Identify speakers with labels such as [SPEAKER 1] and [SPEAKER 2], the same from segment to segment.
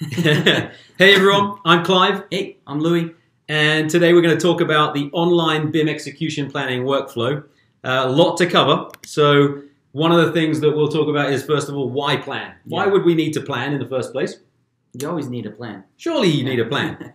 [SPEAKER 1] Hey everyone, I'm Clive.
[SPEAKER 2] Hey, I'm Louis.
[SPEAKER 1] And today we're going to talk about the online BIM execution planning workflow. A lot to cover. So one of the things that we'll talk about is, first of all, why plan? Why would we need to plan in the first place?
[SPEAKER 2] You always need a plan.
[SPEAKER 1] Surely you need a plan.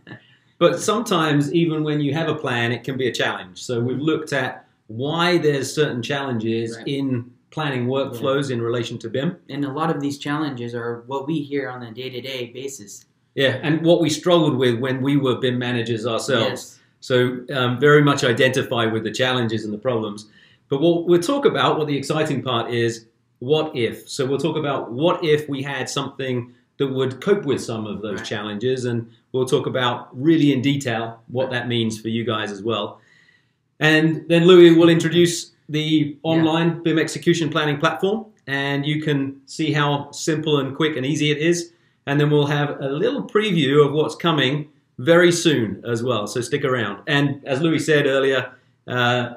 [SPEAKER 1] But sometimes, even when you have a plan, it can be a challenge. So we've looked at why there's certain challenges in planning workflows in relation to BIM.
[SPEAKER 2] And a lot of these challenges are what we hear on a day-to-day basis.
[SPEAKER 1] Yeah, and what we struggled with when we were BIM managers ourselves.
[SPEAKER 2] Yes.
[SPEAKER 1] So very much identify with the challenges and the problems. But what we'll talk about, what the exciting part is, what if. So we'll talk about what if we had something that would cope with some of those challenges, and we'll talk about really in detail what that means for you guys as well. And then Louis will introduce the online BIM execution planning platform, and you can see how simple and quick and easy it is. And then we'll have a little preview of what's coming very soon as well, so stick around. And as Louis said earlier,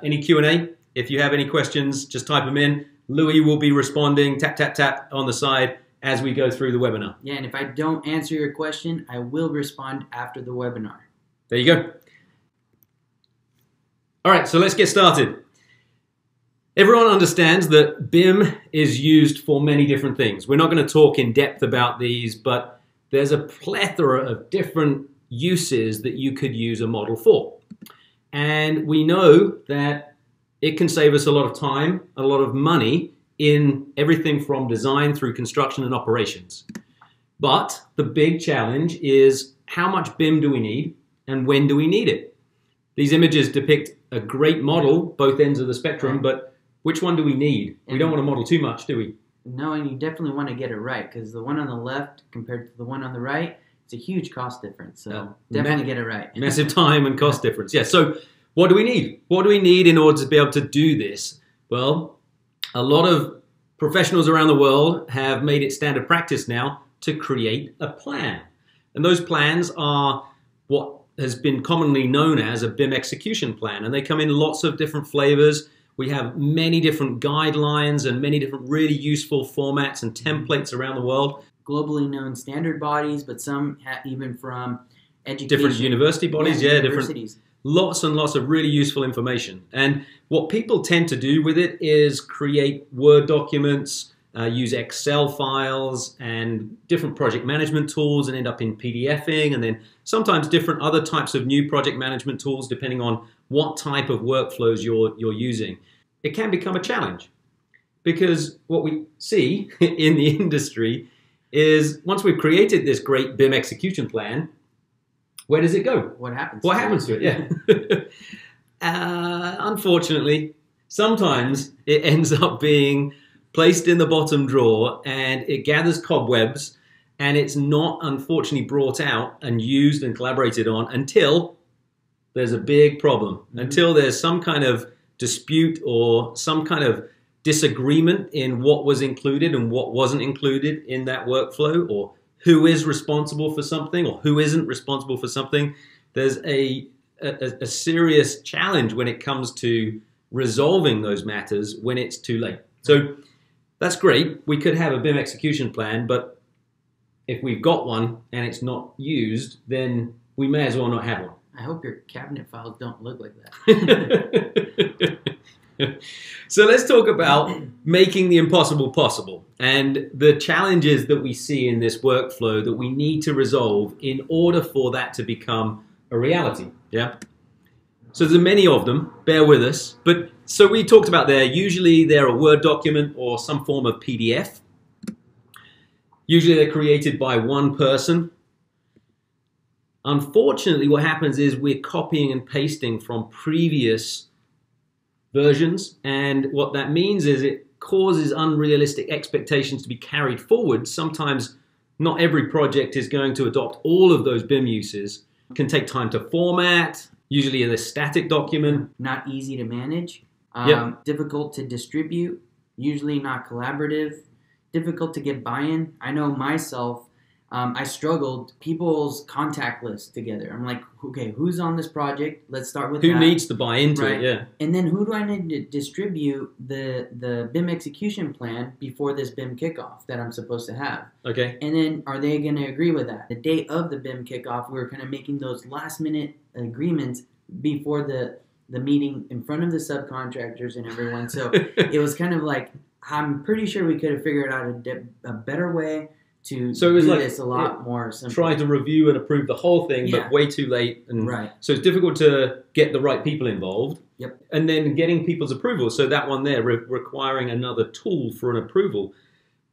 [SPEAKER 1] any Q&A, if you have any questions, just type them in. Louis will be responding, tap, tap, tap on the side as we go through the webinar.
[SPEAKER 2] Yeah, and if I don't answer your question, I will respond after the webinar.
[SPEAKER 1] There you go. All right, so let's get started. Everyone understands that BIM is used for many different things. We're not going to talk in depth about these, but there's a plethora of different uses that you could use a model for. And we know that it can save us a lot of time, a lot of money in everything from design through construction and operations. But the big challenge is, how much BIM do we need and when do we need it? These images depict a great model, both ends of the spectrum, but which one do we need? We don't want to model too much, do we?
[SPEAKER 2] No, and you definitely want to get it right, because the one on the left compared to the one on the right, it's a huge cost difference. So definitely get it right.
[SPEAKER 1] Massive time and cost difference. Yeah, so what do we need? What do we need in order to be able to do this? Well, a lot of professionals around the world have made it standard practice now to create a plan. And those plans are what has been commonly known as a BIM execution plan. And they come in lots of different flavors. We have many different guidelines and many different really useful formats and templates around the world.
[SPEAKER 2] Globally known standard bodies, but some even from education.
[SPEAKER 1] Different university bodies,
[SPEAKER 2] universities.
[SPEAKER 1] Different. Lots and lots of really useful information. And what people tend to do with it is create Word documents, use Excel files and different project management tools and end up in PDFing, and then sometimes different other types of new project management tools depending on what type of workflows you're using. It can become a challenge because what we see in the industry is, once we've created this great BIM execution plan, where does it go?
[SPEAKER 2] What happens?
[SPEAKER 1] What happens to it? Yeah. Unfortunately, sometimes it ends up being placed in the bottom drawer and it gathers cobwebs, and it's not, unfortunately, brought out and used and collaborated on until there's a big problem, until there's some kind of dispute or some kind of disagreement in what was included and what wasn't included in that workflow, or who is responsible for something or who isn't responsible for something. There's a serious challenge when it comes to resolving those matters when it's too late. So that's great. We could have a BIM execution plan, but if we've got one and it's not used, then we may as well not have one.
[SPEAKER 2] I hope your cabinet files don't look like that.
[SPEAKER 1] So let's talk about making the impossible possible and the challenges that we see in this workflow that we need to resolve in order for that to become a reality. Yeah. So there's many of them, bear with us. But so we talked about there, usually they're a Word document or some form of PDF. Usually they're created by one person. Unfortunately, what happens is we're copying and pasting from previous versions, and what that means is it causes unrealistic expectations to be carried forward. Sometimes not every project is going to adopt all of those BIM uses. It can take time to format, usually in a static document.
[SPEAKER 2] Not easy to manage, difficult to distribute, usually not collaborative, difficult to get buy-in. I know myself, I struggled people's contact list together. I'm like, okay, who's on this project? Let's start with
[SPEAKER 1] Who
[SPEAKER 2] that.
[SPEAKER 1] needs to buy into
[SPEAKER 2] Right.
[SPEAKER 1] it? Yeah.
[SPEAKER 2] And then who do I need to distribute the BIM execution plan before this BIM kickoff that I'm supposed to have?
[SPEAKER 1] Okay.
[SPEAKER 2] And then are they going to agree with that? The day of the BIM kickoff, we were kind of making those last minute agreements before the meeting in front of the subcontractors and everyone. So it was kind of like, I'm pretty sure we could have figured out a better way to
[SPEAKER 1] So it was
[SPEAKER 2] do
[SPEAKER 1] like
[SPEAKER 2] this a lot more simple.
[SPEAKER 1] Try to review and approve the whole thing,
[SPEAKER 2] Yeah.
[SPEAKER 1] but way too late. And
[SPEAKER 2] Right.
[SPEAKER 1] so it's difficult to get the right people involved.
[SPEAKER 2] Yep.
[SPEAKER 1] And then getting people's approval. So that one there, requiring another tool for an approval.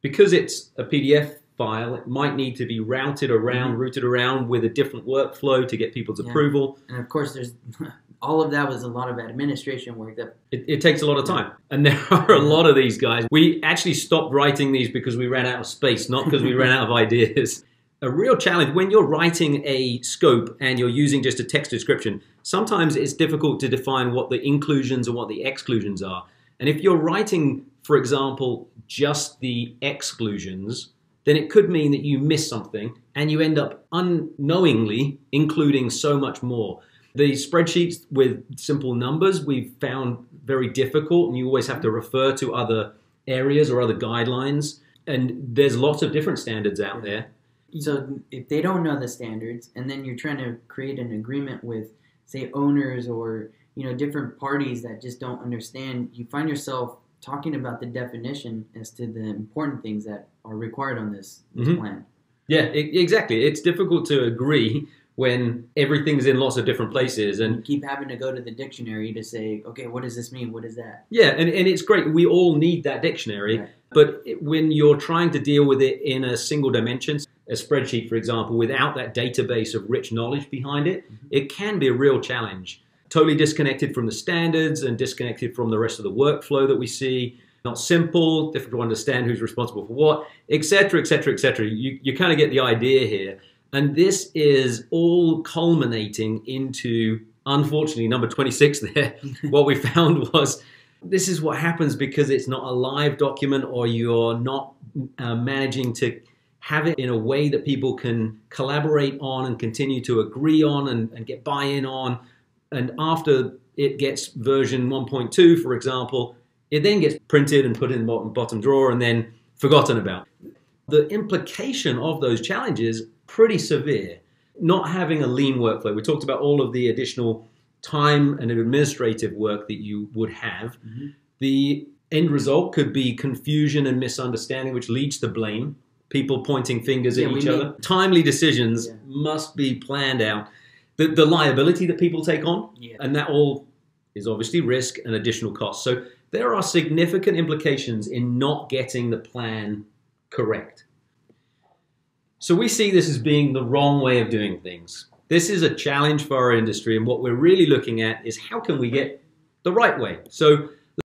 [SPEAKER 1] Because it's a PDF file, it might need to be routed around with a different workflow to get people's approval.
[SPEAKER 2] And of course, there's all of that was a lot of administration work that
[SPEAKER 1] It takes a lot of time. And there are a lot of these guys. We actually stopped writing these because we ran out of space, not because we ran out of ideas. A real challenge when you're writing a scope and you're using just a text description, sometimes it's difficult to define what the inclusions and what the exclusions are. And if you're writing, for example, just the exclusions, then it could mean that you miss something and you end up unknowingly including so much more. The spreadsheets with simple numbers we've found very difficult, and you always have to refer to other areas or other guidelines. And there's lots of different standards out there.
[SPEAKER 2] So if they don't know the standards, and then you're trying to create an agreement with, say, owners or different parties that just don't understand, you find yourself talking about the definition as to the important things that are required on this plan.
[SPEAKER 1] Yeah, exactly. It's difficult to agree when everything's in lots of different places. And
[SPEAKER 2] you keep having to go to the dictionary to say, okay, what does this mean? What is that?
[SPEAKER 1] Yeah, and it's great. We all need that dictionary.
[SPEAKER 2] Right.
[SPEAKER 1] But when you're trying to deal with it in a single dimension, a spreadsheet, for example, without that database of rich knowledge behind it, it can be a real challenge. Totally disconnected from the standards and disconnected from the rest of the workflow that we see. Not simple, difficult to understand who's responsible for what, etc., etc., etc. You kind of get the idea here. And this is all culminating into, unfortunately, number 26 there. What we found was this is what happens because it's not a live document, or you're not managing to have it in a way that people can collaborate on and continue to agree on and get buy-in on. And after it gets version 1.2, for example, it then gets printed and put in the bottom drawer and then forgotten about. The implication of those challenges pretty severe. Not having a lean workflow. We talked about all of the additional time and administrative work that you would have. The end result could be confusion and misunderstanding, which leads to blame. People pointing fingers at each other. Timely decisions must be planned out. The liability that people take on, and that all is obviously risk and additional costs. So there are significant implications in not getting the plan correct. So we see this as being the wrong way of doing things. This is a challenge for our industry, and what we're really looking at is how can we get the right way. So